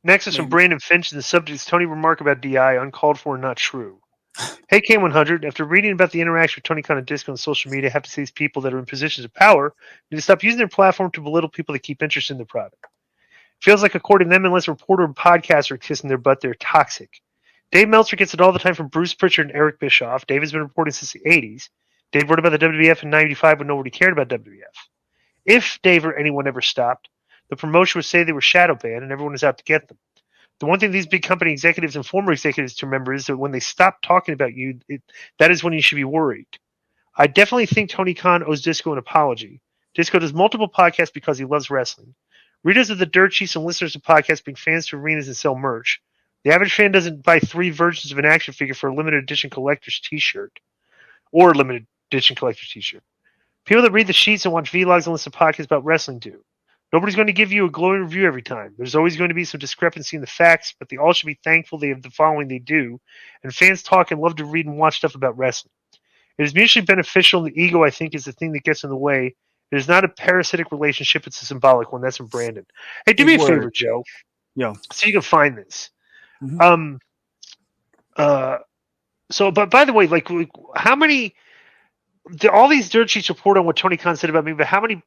Next is from Brandon Finch, and the subject is Tony remark about DI, uncalled for and not true. Hey, K100, after reading about the interaction with Tony Khan and Disco on social media, I have to say these people that are in positions of power need to stop using their platform to belittle people that keep interest in the product. Feels like, according to them, unless a reporter or podcaster are kissing their butt, they're toxic. Dave Meltzer gets it all the time from Bruce Pritchard and Eric Bischoff. Dave has been reporting since the 80s. Dave wrote about the WWF in 95 when nobody cared about WWF. If Dave or anyone ever stopped, the promotion would say they were shadow banned and everyone is out to get them. The one thing these big company executives and former executives to remember is that when they stop talking about you, that is when you should be worried. I definitely think Tony Khan owes Disco an apology. Disco does multiple podcasts because he loves wrestling. Readers of the Dirt Sheets and listeners of podcasts bring fans to arenas and sell merch. The average fan doesn't buy 3 versions of an action figure for a limited edition collector's t-shirt. Or a limited edition collector's t-shirt. People that read the sheets and watch vlogs and listen to podcasts about wrestling do. Nobody's going to give you a glowing review every time. There's always going to be some discrepancy in the facts, but they all should be thankful they have the following they do. And fans talk and love to read and watch stuff about wrestling. It is mutually beneficial, and the ego, I think, is the thing that gets in the way. It is not a parasitic relationship, it's a symbolic one. That's from Brandon. Hey, do me a favor, Joe. Yeah. So you can find this. Mm-hmm. But by the way, like, how many... all these dirt sheets report on what Tony Khan said about me, but how many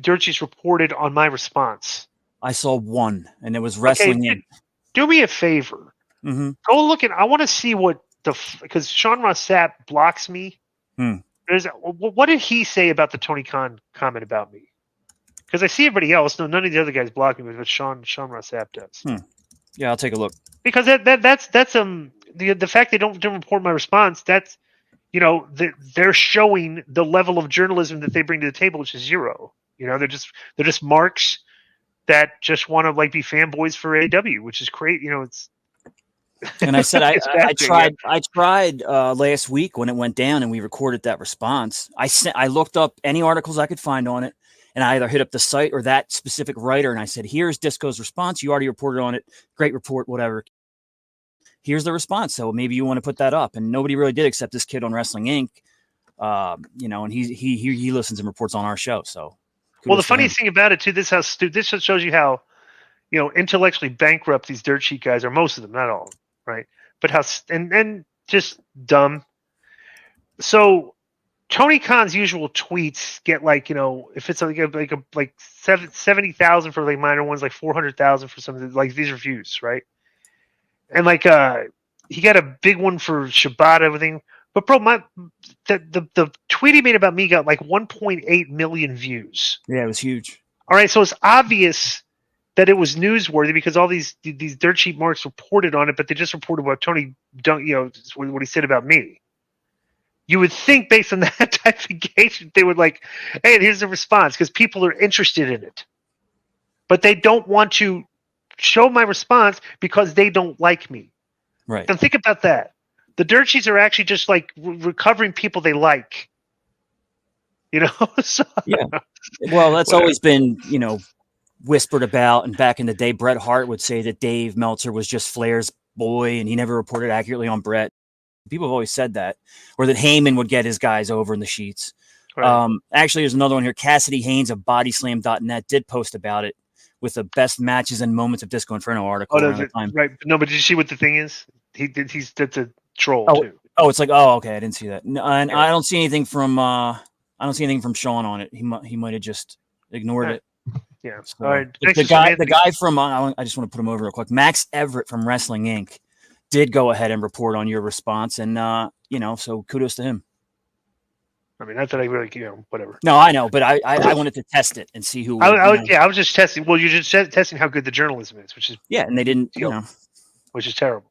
dirt sheets reported on my response? I saw one, and it was wrestling. Okay, do me a favor. Mm-hmm. Go look I want to see what because Sean Ross Sapp blocks me. What did he say about the Tony Khan comment about me? Because I see everybody else. No, none of the other guys block me, but Sean Ross Sapp does. Yeah, I'll take a look. Because that's the fact they don't report my response. That's they're showing the level of journalism that they bring to the table, which is zero. They're just marks that just want to like be fanboys for AEW, which is great. It's. And I said I tried last week when it went down and we recorded that response. I looked up any articles I could find on it, and I either hit up the site or that specific writer, and I said, "Here's Disco's response. You already reported on it. Great report, whatever. Here's the response. So maybe you want to put that up." And nobody really did except this kid on Wrestling Inc. And he listens and reports on our show. So, well, the funniest thing about it too, this just shows you how, intellectually bankrupt these dirt sheet guys are. Most of them, not all, right? But how and just dumb. So Tony Khan's usual tweets get like, if it's like 70,000 for like minor ones, like 400,000 for some of the, like these reviews, right? And like he got a big one for Shibata, everything. But bro, the tweet he made about me got like 1.8 million views. Yeah, it was huge. All right, so it's obvious that it was newsworthy because all these dirt sheet marks reported on it, but they just reported what Tony, what he said about me. You would think based on that type of engagement, they would like, hey, here's the response because people are interested in it, but they don't want to show my response because they don't like me. Right. And think about that. The dirt sheets are actually just like recovering people they like. So, yeah. Well, that's always been, whispered about. And back in the day, Bret Hart would say that Dave Meltzer was just Flair's boy and he never reported accurately on Bret. People have always said that. Or that Heyman would get his guys over in the sheets. Right. Actually, there's another one here. Cassidy Haynes of bodyslam.net did post about it with the best matches and moments of Disco Inferno article. Right. No, but did you see what the thing is? That's a troll too. Oh, it's like, okay, I didn't see that. No, and yeah. I don't see anything from Sean on it. He might have just ignored it. Yeah. So, all right. The guy from I just want to put him over real quick. Max Everett from Wrestling Inc. did go ahead and report on your response, and so kudos to him. I mean, not that I really, whatever. No, I know, but I wanted to test it and see who. I was just testing. Well, you're just testing how good the journalism is, which is and they didn't, which is terrible.